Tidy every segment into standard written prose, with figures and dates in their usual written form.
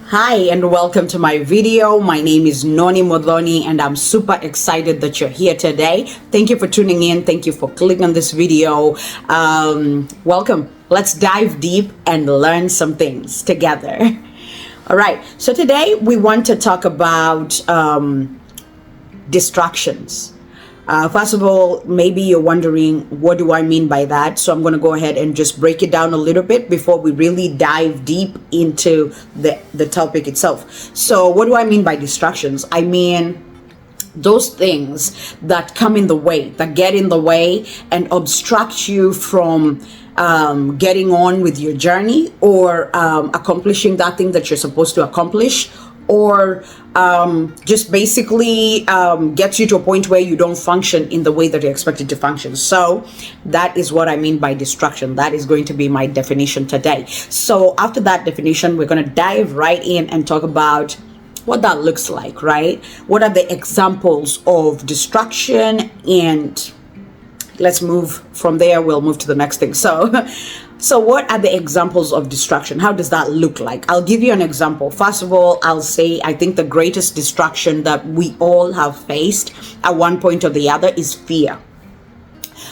Hi and welcome to my video. My name is Noni Modoni and I'm super excited that you're here today. Thank you for tuning in. Thank you for clicking on this video. Welcome. Let's dive deep and learn some things together. All right. So today we want to talk about distractions. First of all, maybe you're wondering, what do I mean by that? So I'm going to go ahead and just break it down a little bit before we really dive deep into the topic itself. So what do I mean by distractions? I mean those things that come in the way, that get in the way and obstruct you from getting on with your journey or accomplishing that thing that you're supposed to accomplish, or just basically gets you to a point where you don't function in the way that you're expected to function. So that is what I mean by distraction. That is going to be my definition today. So after that definition, we're going to dive right in and talk about what that looks like, right? What are the examples of distraction? And let's move from there. We'll move to the next thing. So what are the examples of distraction? How does that look like? I'll give you an example. First of all, I'll say I think the greatest distraction that we all have faced at one point or the other is fear.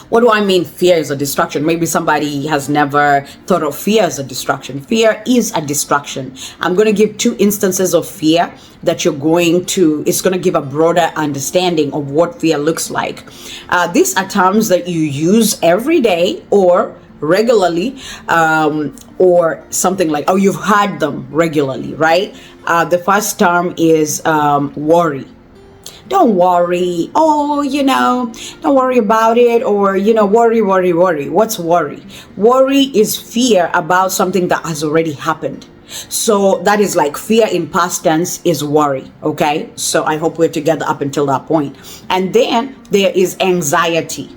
What do I mean fear is a distraction? Maybe somebody has never thought of fear as a distraction. Fear is a distraction. I'm going to give two instances of fear that it's going to give a broader understanding of what fear looks like. These are terms that you use every day or regularly, or something like, oh, you've heard them regularly, right? The first term is worry. Don't worry. Oh, don't worry about it. Or, worry. What's worry? Worry is fear about something that has already happened. So that is like fear in past tense is worry. Okay. So I hope we're together up until that point. And then there is anxiety.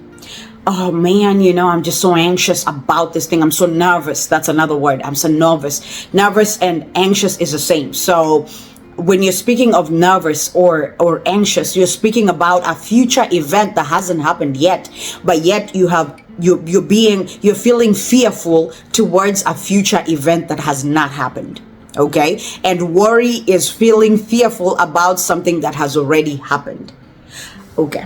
Oh man, I'm just so anxious about this thing. I'm so nervous. That's another word. I'm so nervous. Nervous and anxious is the same. So when you're speaking of nervous or anxious, you're speaking about a future event that hasn't happened yet, but yet you're feeling fearful towards a future event that has not happened. Okay? And worry is feeling fearful about something that has already happened. Okay.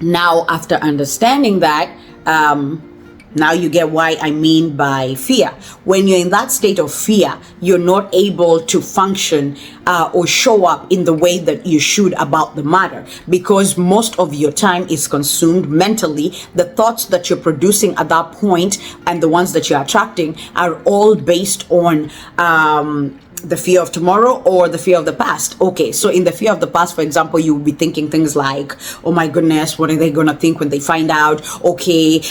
Now, after understanding that, now you get why I mean by fear. When you're in that state of fear, you're not able to function or show up in the way that you should about the matter, because most of your time is consumed mentally. The thoughts that you're producing at that point and the ones that you're attracting are all based on the fear of tomorrow or the fear of the past. Okay, so in the fear of the past, for example, you will be thinking things like, oh my goodness, what are they going to think when they find out? Okay,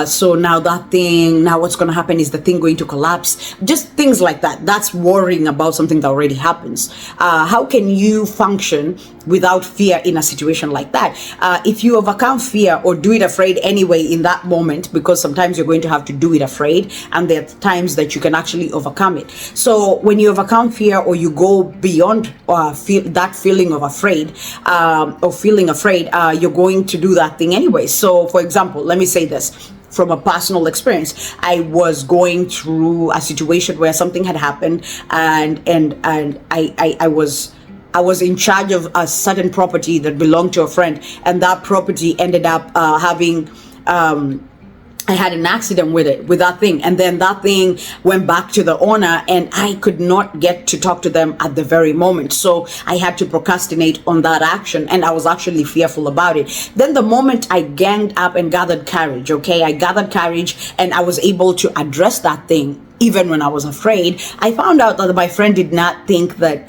so now what's going to happen? Is the thing going to collapse? Just things like that. That's worrying about something that already happens. How can you function without fear in a situation like that? If you overcome fear or do it afraid anyway in that moment, because sometimes you're going to have to do it afraid, and there are times that you can actually overcome it. So when you overcome fear or you go beyond that feeling of afraid or feeling afraid, you're going to do that thing anyway. So for example, let me say this from a personal experience. I was going through a situation where something had happened, and I was in charge of a certain property that belonged to a friend, and that property ended up having I had an accident with that thing, and then that thing went back to the owner, and I could not get to talk to them at the very moment. So I had to procrastinate on that action, and I was actually fearful about it. Then the moment I ganged up and gathered courage, I gathered courage and I was able to address that thing. Even when I was afraid, I found out that my friend did not think that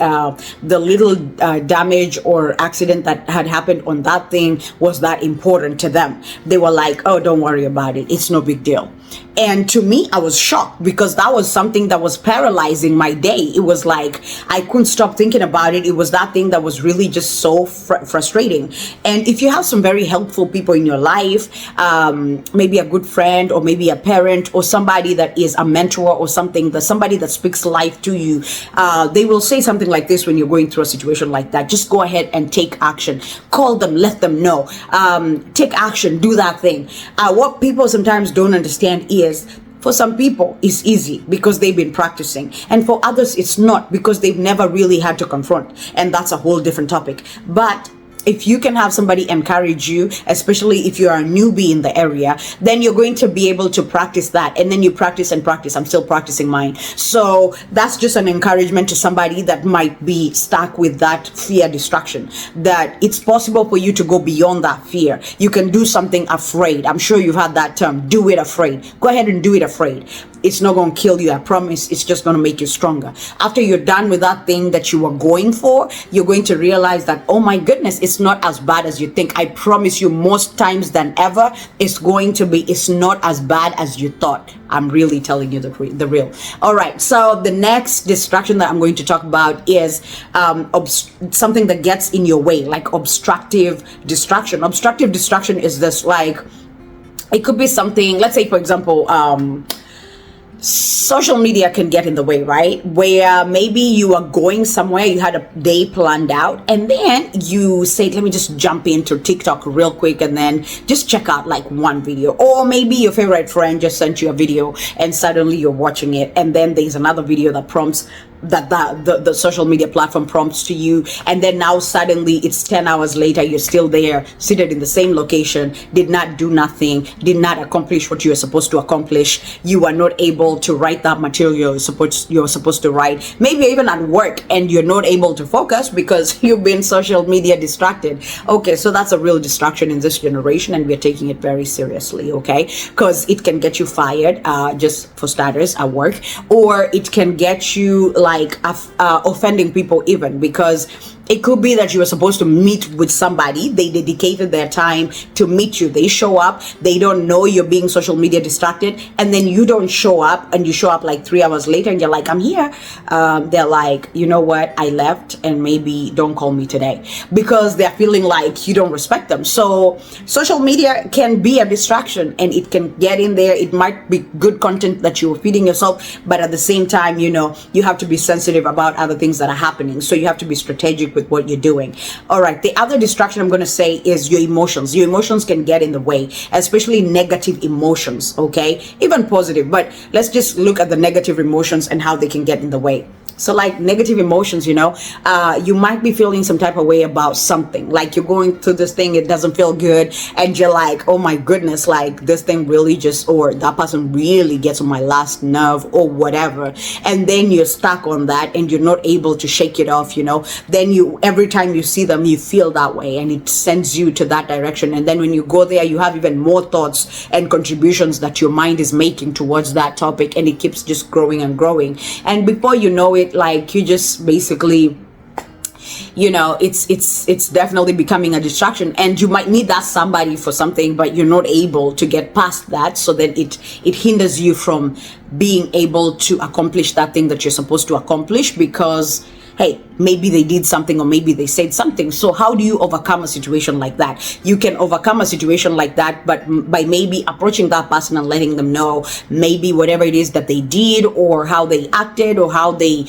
the little damage or accident that had happened on that thing was that important to them. They were like, oh, don't worry about it. It's no big deal. And to me, I was shocked, because that was something that was paralyzing my day. It was like I couldn't stop thinking about it. It was that thing that was really just so frustrating. And if you have some very helpful people in your life, maybe a good friend or maybe a parent or somebody that is a mentor or somebody that speaks life to you, they will say something like this when you're going through a situation like that. Just go ahead and take action. Call them, let them know. Take action, do that thing. What people sometimes don't understand is For some people, it's easy because they've been practicing. And for others, it's not because they've never really had to confront. And that's a whole different topic. But if you can have somebody encourage you, especially if you are a newbie in the area, then you're going to be able to practice that. And then you practice and practice. I'm still practicing mine. So that's just an encouragement to somebody that might be stuck with that fear distraction, that it's possible for you to go beyond that fear. You can do something afraid. I'm sure you've had that term, do it afraid. Go ahead and do it afraid. It's not going to kill you, I promise. It's just going to make you stronger. After you're done with that thing that you were going for, you're going to realize that, oh my goodness, it's not as bad as you think. I promise you, most times than ever, it's not as bad as you thought. I'm really telling you the real. All right. So the next distraction that I'm going to talk about is something that gets in your way, like obstructive distraction. Obstructive distraction is this, like, it could be something, let's say, for example, social media can get in the way, right? Where maybe you are going somewhere, you had a day planned out, and then you say, let me just jump into TikTok real quick and then just check out like one video. Or maybe your favorite friend just sent you a video and suddenly you're watching it, and then there's another video that prompts the social media platform prompts to you, and then now suddenly it's 10 hours later, you're still there, seated in the same location, did not do nothing, did not accomplish what you were supposed to accomplish. You are not able to write that material you're supposed to write. Maybe even at work, and you're not able to focus because you've been social media distracted. Okay, so that's a real distraction in this generation, and we're taking it very seriously, okay? Because it can get you fired, just for starters, at work, or it can get you like offending people, even because it could be that you were supposed to meet with somebody, they dedicated their time to meet you, they show up, they don't know you're being social media distracted, and then you don't show up, and you show up like 3 hours later and you're like, I'm here. They're like, you know what, I left, and maybe don't call me today, because they're feeling like you don't respect them. So social media can be a distraction, and it can get in there. It might be good content that you're feeding yourself, but at the same time, you know, you have to be sensitive about other things that are happening. So you have to be strategic with what you're doing. All right, the other distraction I'm going to say is your emotions. Your emotions can get in the way, especially negative emotions, okay? Even positive, but let's just look at the negative emotions and how they can get in the way. So like negative emotions, you know, you might be feeling some type of way about something, like you're going through this thing, it doesn't feel good, and you're like, oh my goodness, like this thing really just, or that person really gets on my last nerve or whatever. And then you're stuck on that and you're not able to shake it off, you know. Then every time you see them, you feel that way, and it sends you to that direction. And then when you go there, you have even more thoughts and contributions that your mind is making towards that topic, and it keeps just growing and growing. And before you know it, like you just basically, you know, it's definitely becoming a distraction, and you might need that somebody for something, but you're not able to get past that. So then it hinders you from being able to accomplish that thing that you're supposed to accomplish, because hey, maybe they did something, or maybe they said something. So how do you overcome a situation like that? You can overcome a situation like that, but by maybe approaching that person and letting them know maybe whatever it is that they did, or how they acted, or how they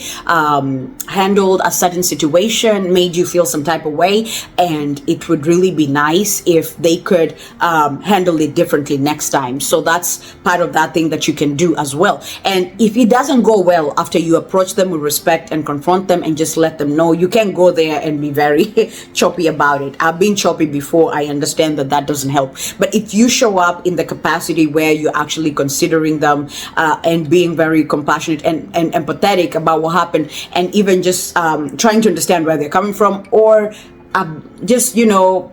handled a certain situation made you feel some type of way, and it would really be nice if they could handle it differently next time. So that's part of that thing that you can do as well. And if it doesn't go well after you approach them with respect and confront them and just let them know, you can't go there and be very choppy about it. I've been choppy before. I understand that that doesn't help. But if you show up in the capacity where you're actually considering them and being very compassionate and empathetic about what happened, and even just trying to understand where they're coming from, or just, you know,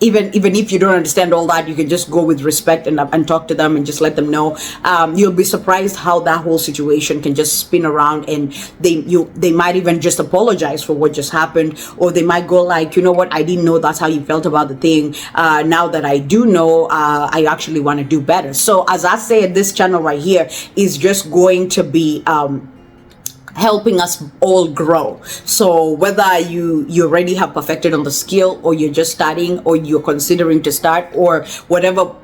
even if you don't understand all that, you can just go with respect and talk to them and just let them know. You'll be surprised how that whole situation can just spin around, and they might even just apologize for what just happened, or they might go like, you know what, I didn't know that's how you felt about the thing. Now that I do know, I actually want to do better. So as I say, this channel right here is just going to be helping us all grow. So whether you already have perfected on the skill, or you're just starting, or you're considering to start, or whatever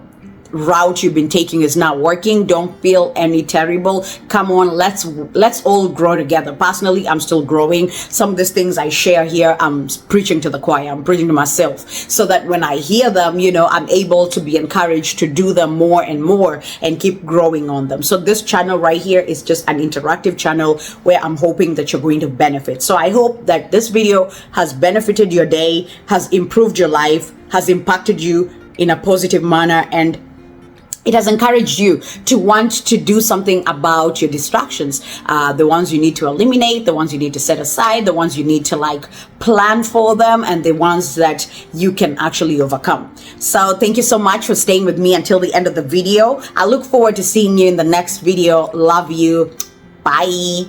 route you've been taking is not working, don't feel any terrible. Come on, let's all grow together. Personally, I'm still growing. Some of these things I share here, I'm preaching to the choir, I'm preaching to myself, so that when I hear them, I'm able to be encouraged to do them more and more and keep growing on them. So this channel right here is just an interactive channel where I'm hoping that you're going to benefit. So I hope that this video has benefited your day, has improved your life, has impacted you in a positive manner, and it has encouraged you to want to do something about your distractions, the ones you need to eliminate, the ones you need to set aside, the ones you need to plan for them, and the ones that you can actually overcome. So thank you so much for staying with me until the end of the video. I look forward to seeing you in the next video. Love you. Bye.